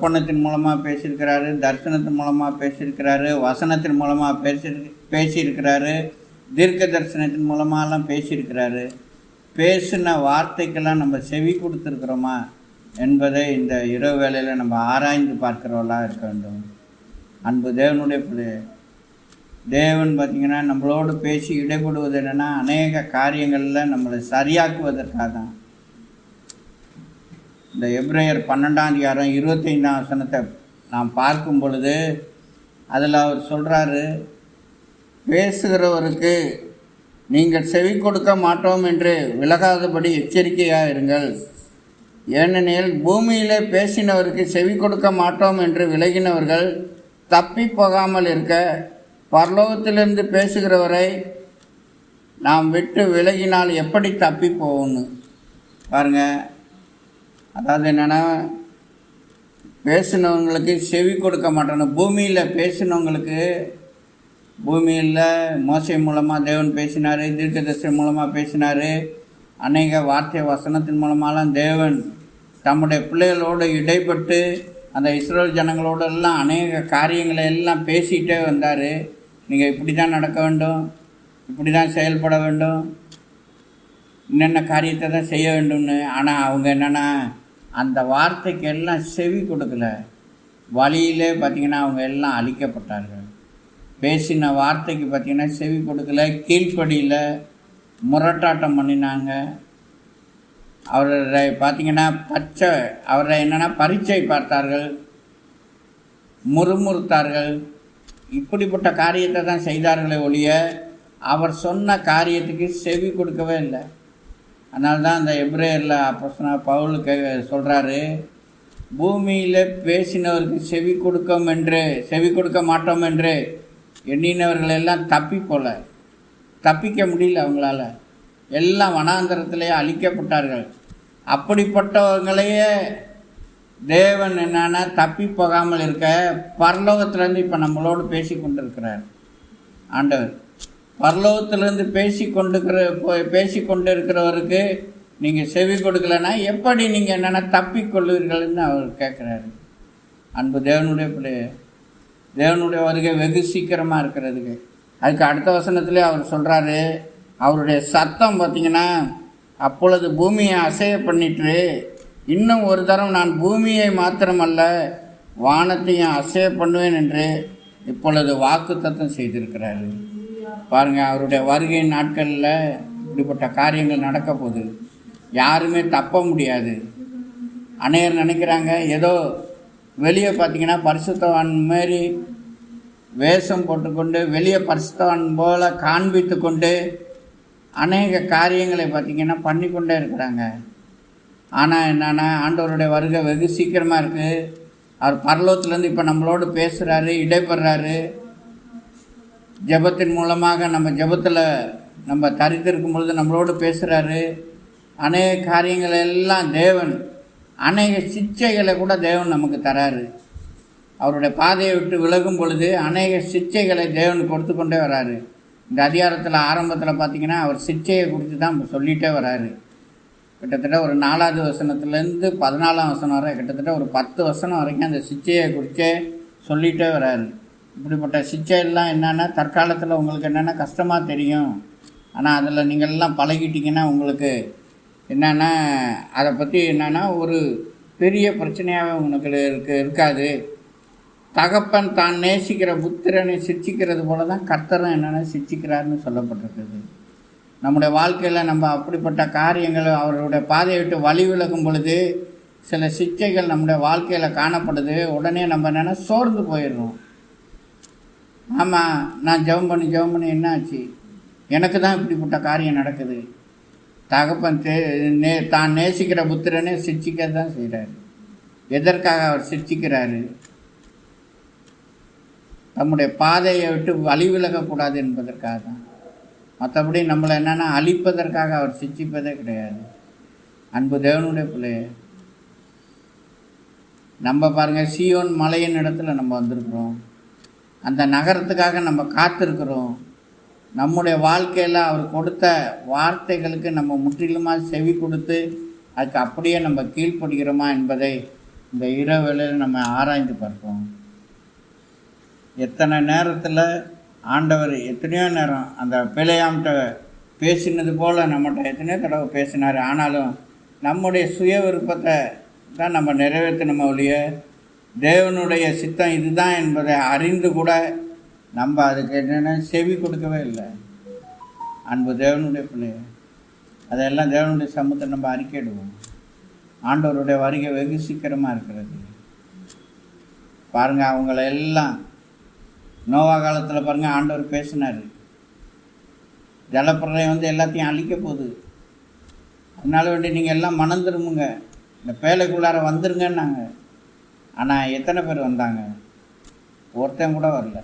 சொப்பனத்தின் மூலமாக பேசியிருக்கிறாரு, தரிசனத்தின் மூலமாக பேசியிருக்கிறாரு, வசனத்தின் மூலமாக பேசியிருக்கிறாரு, தீர்க்க தரிசனத்தின் மூலமாகலாம் பேசியிருக்கிறாரு. பேசின வார்த்தைக்கெல்லாம் நம்ம செவி கொடுத்துருக்குறோமா என்பதை இந்த இரவு வேளையில் நம்ம ஆராய்ந்து பார்க்குறவர்களாக இருக்க வேண்டும். அன்பு தேவனுடைய பிள்ளை, தேவன் பார்த்திங்கன்னா நம்மளோடு பேசி இடைப்படுவது என்னென்னா அநேக காரியங்களில் நம்மளை சரியாக்குவதற்காக தான். இந்த எபிரேயர் 12 25 நாம் பார்க்கும் பொழுது அதில் அவர் சொல்கிறாரு, பேசுகிறவருக்கு நீங்கள் செவி கொடுக்க மாட்டோம் என்று விலகாதபடி எச்சரிக்கையாக இருங்கள். ஏனெனில் பூமியிலே பேசினவருக்கு செவி கொடுக்க மாட்டோம் என்று விலகினவர்கள் தப்பி போகாமல் இருக்க, பரலோகத்திலிருந்து பேசுகிறவரை நாம் விட்டு விலகினால் எப்படி தப்பி போகணும்னு பாருங்கள். அதாவது என்னென்னா, பேசினவங்களுக்கு செவி கொடுக்க மாட்டோம். பூமியில் பேசினவங்களுக்கு, பூமியில் மோசை மூலமாக தேவன் பேசினார், தீர்க்கதரிசனம் மூலமாக பேசினார், அநேக வார்த்தை வசனத்தின் மூலமாலாம் தேவன் தம்முடைய பிள்ளைகளோடு இடைப்பட்டு அந்த இஸ்ரேல் ஜனங்களோடு எல்லாம் அநேக காரியங்களை எல்லாம் பேசிகிட்டே வந்தார். நீங்கள் இப்படி தான் நடக்க வேண்டும், இப்படி தான் செயல்பட வேண்டும், என்னென்ன காரியத்தை தான் செய்ய வேண்டும்னு. ஆனால் அவங்க என்னென்னா அந்த வார்த்தைக்கு எல்லாம் செவி கொடுக்கல. வழியிலே பார்த்திங்கன்னா அவங்க எல்லாம் அழிக்கப்பட்டார்கள். பேசின வார்த்தைக்கு பார்த்திங்கன்னா செவி கொடுக்கல, கீழ்ப்படியில் முரட்டாட்டம் பண்ணினாங்க. அவரை பார்த்திங்கன்னா அவரை என்னென்னா பரீட்சை பார்த்தார்கள், முறுமுறுத்தார்கள். இப்படிப்பட்ட காரியத்தை தான் செய்தார்களே ஒழிய அவர் சொன்ன காரியத்துக்கு செவி கொடுக்கவே இல்லை. அதனால தான் அந்த எபிரேயரில் அப்போஸ்தலனாகிய பவுல் சொல்கிறாரு, பூமியில் பேசினவருக்கு செவி கொடுக்க மாட்டோம் என்று எண்ணினவர்கள் எல்லாம் தப்பிக்க முடியல. அவங்களால எல்லாம் வனாந்தரத்திலே அழிக்கப்பட்டார்கள். அப்படிப்பட்டவங்களையே தேவன் என்னன்னா தப்பி போகாமல் இருக்க பரலோகத்திலேருந்து இப்போ நம்மளோடு பேசி கொண்டிருக்கிறார் ஆண்டவர். பரலோகத்திலேருந்து பேசி கொண்டு இருக்கிறவருக்கு நீங்கள் செவி கொடுக்கலன்னா எப்படி நீங்கள் என்னென்னா தப்பிக்கொள்வீர்கள்னு அவர் கேட்குறாரு. அன்பு தேவனுடைய பிள்ளை, தேவனுடைய வருகை வெகு சீக்கிரமாக இருக்கிறதுக்கு. அதுக்கு அடுத்த வசனத்திலே அவர் சொல்கிறாரு, அவருடைய சத்தம் பார்த்திங்கன்னா, அப்பொழுது பூமியை அசைய பண்ணிட்டு, இன்னும் ஒரு தரம் நான் பூமியை மாத்திரமல்ல வானத்தையும் அசைய பண்ணுவேன் என்று இப்பொழுது வாக்குத்தத்தம் செய்திருக்கிறாரு. பாருங்கள், அவருடைய வருகை நாட்களில் இப்படிப்பட்ட காரியங்கள் நடக்க போகுது. யாருமே தப்ப முடியாது. அநேகர் நினைக்கிறாங்க ஏதோ வெளியே பார்த்திங்கன்னா பரிசுத்தவான் மாரி வேஷம் போட்டுக்கொண்டு வெளியே பரிசுத்தவான் போல் காண்பித்து கொண்டு அநேக காரியங்களை பார்த்திங்கன்னா பண்ணி கொண்டே இருக்கிறாங்க. ஆனால் என்னென்னா ஆண்டவருடைய வருகை வெகு சீக்கிரமாக இருக்குது. அவர் பரலோகத்துலேருந்து இப்போ நம்மளோடு பேசுகிறாரு, இடைப்படுறாரு. ஜெபத்தின் மூலமாக நம்ம ஜெபத்தில் நம்ம தரித்திருக்கும் பொழுது நம்மளோடு பேசுகிறாரு. அநேக காரியங்கள் எல்லாம் தேவன், அநேக சிச்சைகளை கூட தேவன் நமக்கு தராரு. அவருடைய பாதையை விட்டு விலகும் பொழுது அநேக சிச்சைகளை தேவன் கொடுத்து கொண்டே வராரு. இந்த அதிகாரத்தில் ஆரம்பத்தில் பார்த்திங்கன்னா அவர் சிச்சையை குறித்து தான் சொல்லிகிட்டே வராரு. கிட்டத்தட்ட ஒரு 4வது வசனத்துலேருந்து 14ஆம் வசனம் வரை கிட்டத்தட்ட ஒரு 10 வசனம் வரைக்கும் அந்த சிச்சையை குறித்தே சொல்லிகிட்டே வராரு. இப்படிப்பட்ட சிச்சையெல்லாம் என்னென்னா தற்காலத்தில் உங்களுக்கு என்னென்னா கஷ்டமாக தெரியும். ஆனால் அதில் நீங்கள்லாம் பழகிட்டிங்கன்னா உங்களுக்கு என்னென்னா அதை பற்றி என்னென்னா ஒரு பெரிய பிரச்சனையாகவே உங்களுக்கு இருக்காது. தகப்பன் தான் நேசிக்கிற புத்திரனை சிட்சிக்கிறது போல தான் கர்த்தரும் என்னென்னா சிட்சிக்கிறாருன்னு சொல்லப்பட்டிருக்குது. நம்முடைய வாழ்க்கையில் நம்ம அப்படிப்பட்ட காரியங்கள் அவருடைய பாதையை விட்டு வழி விலகும் பொழுது சில சிச்சைகள் நம்முடைய வாழ்க்கையில் காணப்படுது. உடனே நம்ம என்னென்னா சோர்ந்து போயிடுறோம். ஆமாம், நான் ஜெபம் பண்ணி என்ன ஆச்சு, எனக்கு தான் இப்படிப்பட்ட காரியம் நடக்குது. தகப்பன் தான் நேசிக்கிற புத்திரனே சிட்சிக்க தான் செய்கிறாரு. எதற்காக அவர் சிட்சிக்கிறாரு? நம்முடைய பாதையை விட்டு வழி விலகக்கூடாது என்பதற்காக தான். மற்றபடி நம்மளை என்னென்னா அழிப்பதற்காக அவர் சிட்சிப்பதே கிடையாது. அன்பு தேவனுடைய பிள்ளைய, நம்ம பாருங்கள், சீயோன் மலையின் இடத்துல நம்ம வந்திருக்கிறோம். அந்த நகரத்துக்காக நம்ம காத்திருக்கிறோம். நம்முடைய வாழ்க்கையில் அவர் கொடுத்த வார்த்தைகளுக்கு நம்ம முற்றிலுமாக செவி கொடுத்து அதுக்கு அப்படியே நம்ம கீழ்ப்படுகிறோமா என்பதை இந்த இரவு வேளையில் நம்ம ஆராய்ந்து பார்ப்போம். எத்தனை நேரத்தில் ஆண்டவர் எத்தனையோ நேரம் அந்த பிழையாம்கிட்ட பேசினது போல் நம்மகிட்ட எத்தனையோ தடவை பேசினார். ஆனாலும் நம்முடைய சுய விருப்பத்தை தான் நம்ம நிறைவேற்றணுமே ஒழிய தேவனுடைய சித்தம் இதுதான் என்பதை அறிந்து கூட நம்ம அதுக்கு என்னென்ன செவி கொடுக்கவே இல்லை. அன்பு தேவனுடைய பிள்ளை, அதெல்லாம் தேவனுடைய சமூகத்தை நம்ம அறிக்கையிடுவோம். ஆண்டவருடைய வருகை வெகு சீக்கிரமாக இருக்கிறது. பாருங்கள், அவங்கள எல்லாம் நோவா காலத்தில் பாருங்கள் ஆண்டவர் பேசினார். ஜலப்பிரளயம் எல்லாத்தையும் அழிக்க போகுது, அதனால வேண்டி நீங்கள் எல்லாம் மனம் திரும்புங்க, இந்த பேழைக்குள்ளார வந்துருங்கன்னாங்க. ஆனால் எத்தனை பேர் வந்தாங்க? ஒருத்தன் கூட வரல.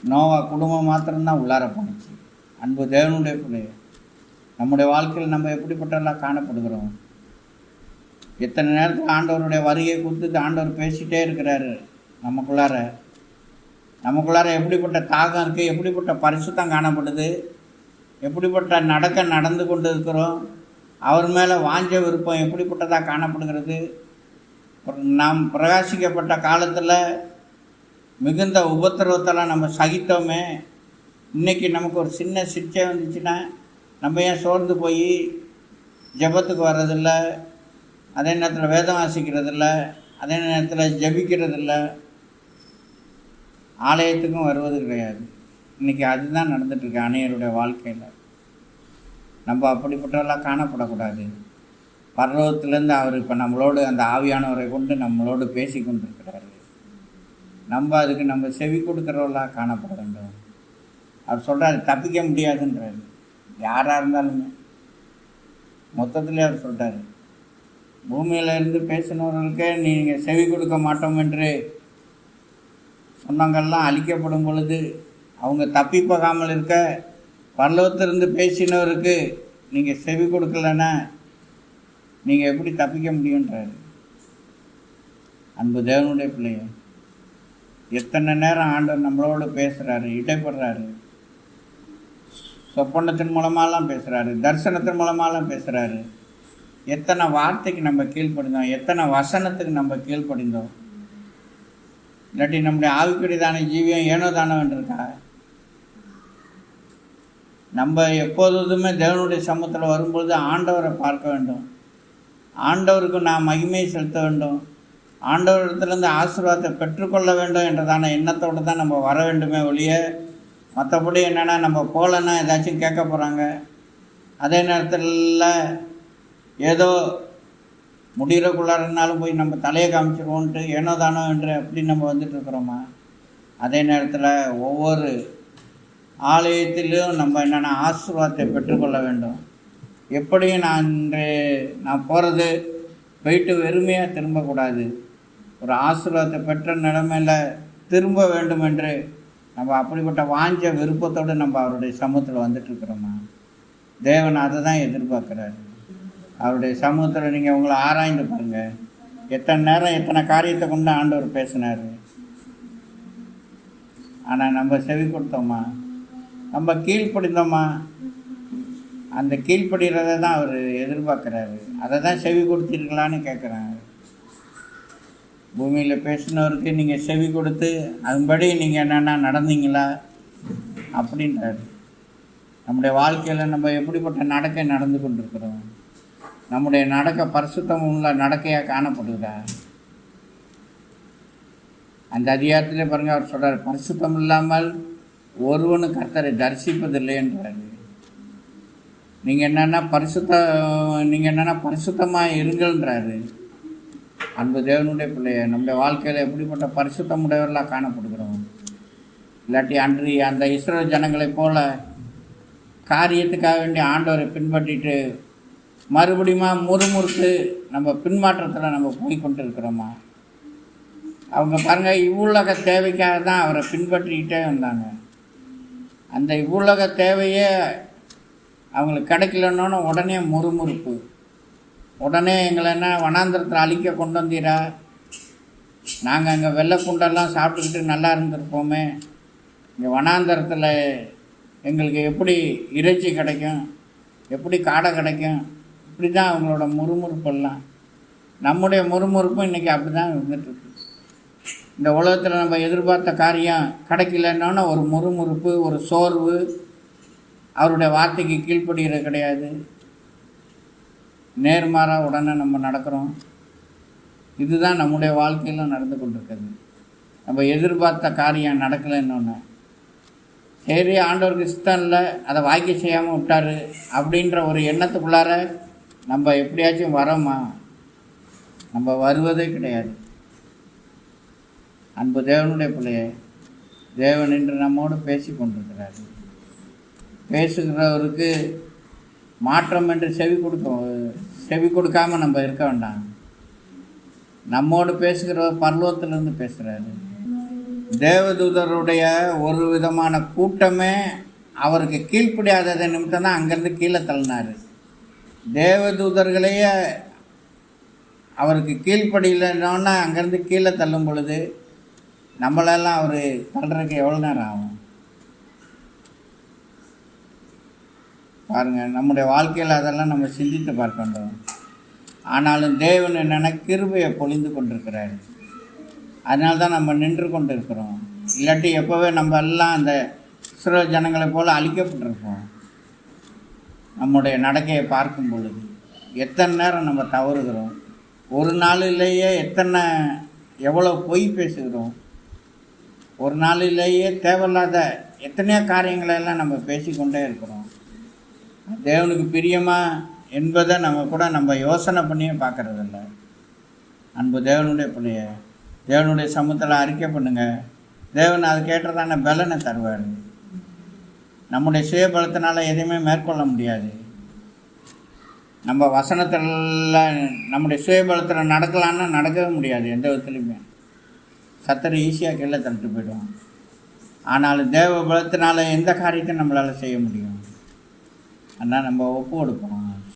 நோவா குடும்பம் மாத்திரம்தான் உள்ளார போணுச்சு. அன்பு தேவனுடைய பிள்ளைய, நம்முடைய வாழ்க்கையில் நம்ம எப்படிப்பட்டெல்லாம் காணப்படுகிறோம்? எத்தனை நேரத்தில் ஆண்டவருடைய வருகையை கொடுத்து ஆண்டவர் பேசிகிட்டே இருக்கிறாரு. நமக்குள்ளார எப்படிப்பட்ட தாகம் இருக்குது, எப்படிப்பட்ட பரிசுத்தம் காணப்படுது, எப்படிப்பட்ட நடந்து கொண்டு இருக்கிறோம், அவர் மேலே வாஞ்ச விருப்பம் எப்படிப்பட்டதாக காணப்படுகிறது. நாம் பிரகாசிக்கப்பட்ட காலத்தில் மிகுந்த உபத்திரவத்தெல்லாம் நம்ம சகித்தோமே. இன்றைக்கி நமக்கு ஒரு சின்ன சிக்ஷை வந்துச்சுன்னா நம்ம ஏன் சோர்ந்து போய் ஜெபத்துக்கு வர்றதில்ல, அதே நேரத்தில் வேதம் வாசிக்கிறதில்ல, அதே நேரத்தில் ஜெபிக்கிறதில்ல, ஆலயத்துக்கும் வருவது கிடையாது. இன்றைக்கி அதுதான் நடந்துகிட்ருக்கு அநேகருடைய வாழ்க்கையில். நம்ம அப்படிப்பட்டவெல்லாம் காணப்படக்கூடாது. பரலோகத்திலேருந்து அவர் இப்போ நம்மளோடு அந்த ஆவியானவரை கொண்டு நம்மளோடு பேசி கொண்டிருக்கிறாரு. அதுக்கு நம்ம செவி கொடுக்குறவெல்லாம் காணப்பட வேண்டும். அவர் சொல்கிறார், தப்பிக்க முடியாதுன்றார். யாராக இருந்தாலுமே மொத்தத்திலே அவர் சொல்கிறார், பூமியில் இருந்து பேசினவர்களுக்கே நீங்கள் செவி கொடுக்க மாட்டோம் என்று சொன்னங்கள்லாம் அழிக்கப்படும் பொழுது அவங்க தப்பி போகாமல் இருக்க, பரலோகத்திலிருந்து பேசினவருக்கு நீங்கள் செவி கொடுக்கலன்னா நீங்கள் எப்படி தப்பிக்க முடியுன்றார். அன்பு தேவனுடைய பிள்ளைய, எத்தனை நேரம் ஆண்டவர் நம்மளோடு பேசுகிறாரு, இடைப்படுறாரு. சொப்பனத்தின் மூலமாலாம் பேசுகிறாரு, தரிசனத்தின் மூலமாலாம் பேசுகிறாரு. எத்தனை வார்த்தைக்கு நம்ம கீழ்ப்படிந்தோம், எத்தனை வசனத்துக்கு நம்ம கீழ்ப்படிந்தோம். இல்லாட்டி நம்முடைய ஆவிக்குரியதான ஜீவியம் ஏனோ தானோ இருக்கா? நம்ம எப்போதுமே தேவனுடைய சமூகத்தில் வரும்பொழுது ஆண்டவரை பார்க்க வேண்டும், ஆண்டவருக்கு நாம் மகிமையை செலுத்த வேண்டும், ஆண்டவரிடத்துலேருந்து ஆசீர்வாதத்தை பெற்றுக்கொள்ள வேண்டும் என்றதான எண்ணத்தோடு தான் நம்ம வர வேண்டுமே ஒழிய, மற்றபடி என்னென்னா நம்ம போகலன்னா ஏதாச்சும் கேட்க போகிறாங்க, அதே நேரத்தில் ஏதோ முடிகிறக்குள்ளாருனாலும் போய் நம்ம தலையை காமிச்சிருவோன்ட்டு ஏனோ தானோ என்று அப்படி நம்ம வந்துட்டுருக்குறோமா? அதே நேரத்தில் ஒவ்வொரு ஆலயத்திலும் நம்ம என்னென்னா ஆசீர்வாதத்தை பெற்றுக்கொள்ள வேண்டும். எப்படியும் நான் போகிறது போயிட்டு வெறுமையாக திரும்பக்கூடாது, ஒரு ஆசீர்வாதத்தை பெற்ற நிலைமையில் திரும்ப வேண்டும் என்று நம்ம அப்படிப்பட்ட வாஞ்ச விருப்பத்தோடு நம்ம அவருடைய சமூகத்தில் வந்துட்டுருக்குறோமா? தேவன் அதை தான் எதிர்பார்க்குறாரு. அவருடைய சமூகத்தில் நீங்கள் உங்களை ஆராய்ந்து பாருங்கள். எத்தனை நேரம் எத்தனை காரியத்தை கொண்டு ஆண்டவர் பேசினார். ஆனால் நம்ம செவி கொடுத்தோமா, நம்ம கீழ்ப்படிந்தோமா? அந்த கீழ்ப்படுகிறத தான் அவர் எதிர்பார்க்குறாரு. அதை தான் செவி கொடுத்தீர்களான்னு கேட்குறாங்க. பூமியில் பேசினவருக்கு நீங்கள் செவி கொடுத்து அதுபடி நீங்கள் என்னென்னா நடந்தீங்களா அப்படின்றாரு. நம்முடைய வாழ்க்கையில் நம்ம எப்படிப்பட்ட நடக்கை நடந்து கொண்டிருக்கிறோம்? நம்முடைய நடக்க பரிசுத்தம் உள்ள நடக்கையாக காணப்படுகிறா? அந்த அதிகாரத்திலே பாருங்கள், அவர் சொல்கிறார், பரிசுத்தம் இல்லாமல் ஒருவனும் கர்த்தரை தரிசிப்பதில்லை என்றார். நீங்கள் என்னென்னா பரிசுத்தமாக இருங்கள்ன்றாரு. அன்பு தேவனுடைய பிள்ளைய, நம்முடைய வாழ்க்கையில் எப்படிப்பட்ட பரிசுத்தம் உடையவர்களாக காணப்படுகிறோம்? இல்லாட்டி அன்றி அந்த இஸ்ரவேல் ஜனங்களைப் போல காரியத்துக்காக வேண்டி ஆண்டவரை பின்பற்றிட்டு மறுபடியும் முறுமுறுத்து நம்ம பின்மாற்றத்தில் நம்ம போய் கொண்டு இருக்கிறோமா? அவங்க பாருங்கள், இவ்வுலக தேவைக்காக தான் அவரை பின்பற்றிக்கிட்டே வந்தாங்க. அந்த இவ்வுலக தேவையே அவங்களுக்கு கிடைக்கலன்னு உடனே முறுமுறுப்பு, உடனே எங்களை என்ன வனாந்திரத்தில் அழிக்க கொண்டு வந்தீரா? நாங்கள் அங்கே வெள்ளை புண்டெல்லாம் சாப்பிட்டுக்கிட்டு நல்லா இருந்திருப்போமே, இங்கே வனாந்திரத்தில் எங்களுக்கு எப்படி இறைச்சி கிடைக்கும், எப்படி காடை கிடைக்கும்? இப்படி தான் அவங்களோட முறுமுறுப்பெல்லாம். நம்முடைய முறுமுறுப்பும் இன்றைக்கி அப்படி தான் இருந்துகிட்ருக்கு. இந்த உலகத்தில் நம்ம எதிர்பார்த்த காரியம் கிடைக்கலன்னொன்னே ஒரு முறுமுறுப்பு, ஒரு சோர்வு, அவருடைய வார்த்தைக்கு கீழ்ப்படுகிறது கிடையாது. நேர்மாறாக உடனே நம்ம நடக்கிறோம். இதுதான் நம்முடைய வாழ்க்கையில் நடந்து கொண்டிருக்குது. நம்ம எதிர்பார்த்த காரியம் நடக்கலைன்னொன்னே சரி ஆண்டவருக்கு இஷ்டம் இல்லை, அதை வாய்க்க செய்யாமல் விட்டார் அப்படின்ற ஒரு எண்ணத்துக்குள்ளார நம்ம எப்படியாச்சும் வரோமா? நம்ம வருவதே கிடையாது. அன்பு தேவனுடைய பிள்ளையே, தேவன் இன்று நம்மோடு பேசி கொண்டிருக்கிறார். பேசுகிறவருக்கு மாற்றம் என்று செவி கொடுக்காமல் நம்ம இருக்க வேண்டாம். நம்மோடு பேசுகிறவர் பரலோகத்திலிருந்து பேசுகிறாரு. தேவதூதருடைய ஒரு விதமான கூட்டமே அவருக்கு கீழ்ப்படியாததை நிமித்தம் தான் அங்கேருந்து கீழே தள்ளினார். தேவதூதர்களையே அவருக்கு கீழ்ப்படியிலன்னொன்னே அங்கேருந்து கீழே தள்ளும் பொழுது நம்மளெல்லாம் அவர் தள்ளுறதுக்கு எவ்வளோ நேரம் ஆகும் பாருங்கள். நம்முடைய வாழ்க்கையில் அதெல்லாம் நம்ம சிந்தித்து பார்க்கின்றோம். ஆனாலும் தேவன் என்னென்னா கிருபையை பொழிந்து கொண்டிருக்கிறார். அதனால தான் நம்ம நின்று கொண்டு இருக்கிறோம். இல்லாட்டி எப்போவே நம்ம எல்லாம் அந்த இஸ்ரவேல் ஜனங்களை போல் அழிக்கப்பட்டிருப்போம். நம்முடைய நடக்கையை பார்க்கும் பொழுது எத்தனை நேரம் நம்ம தவறுகிறோம். ஒரு நாளிலேயே எவ்வளோ பொய் பேசுகிறோம். ஒரு நாளிலேயே தேவையில்லாத எத்தனையோ காரியங்களெல்லாம் நம்ம பேசிக்கொண்டே இருக்கிறோம். தேவனுக்கு பிரியமா என்பதை நம்ம யோசனை பண்ணியே பார்க்குறதில்ல. அன்பு தேவனுடைய பிள்ளைய தேவனுடைய சமூகத்தில் அறிக்கை பண்ணுங்கள். தேவன் அது கேட்டதான பலனை தருவார். நம்முடைய சுயபலத்தினால் எதையுமே மேற்கொள்ள முடியாது. நம்ம வசனத்தில் நம்முடைய சுயபலத்தில் நடக்கலான்னா நடக்கவே முடியாது. எந்த விதத்துலையுமே சத்தரை ஈஸியாக கீழே தள்ளிட்டு போய்டும். ஆனாலும் தேவ பலத்தினால் எந்த காரியத்தையும் நம்மளால் செய்ய முடியும். அதனால் நம்ம ஒப்பு கொடுப்போம்.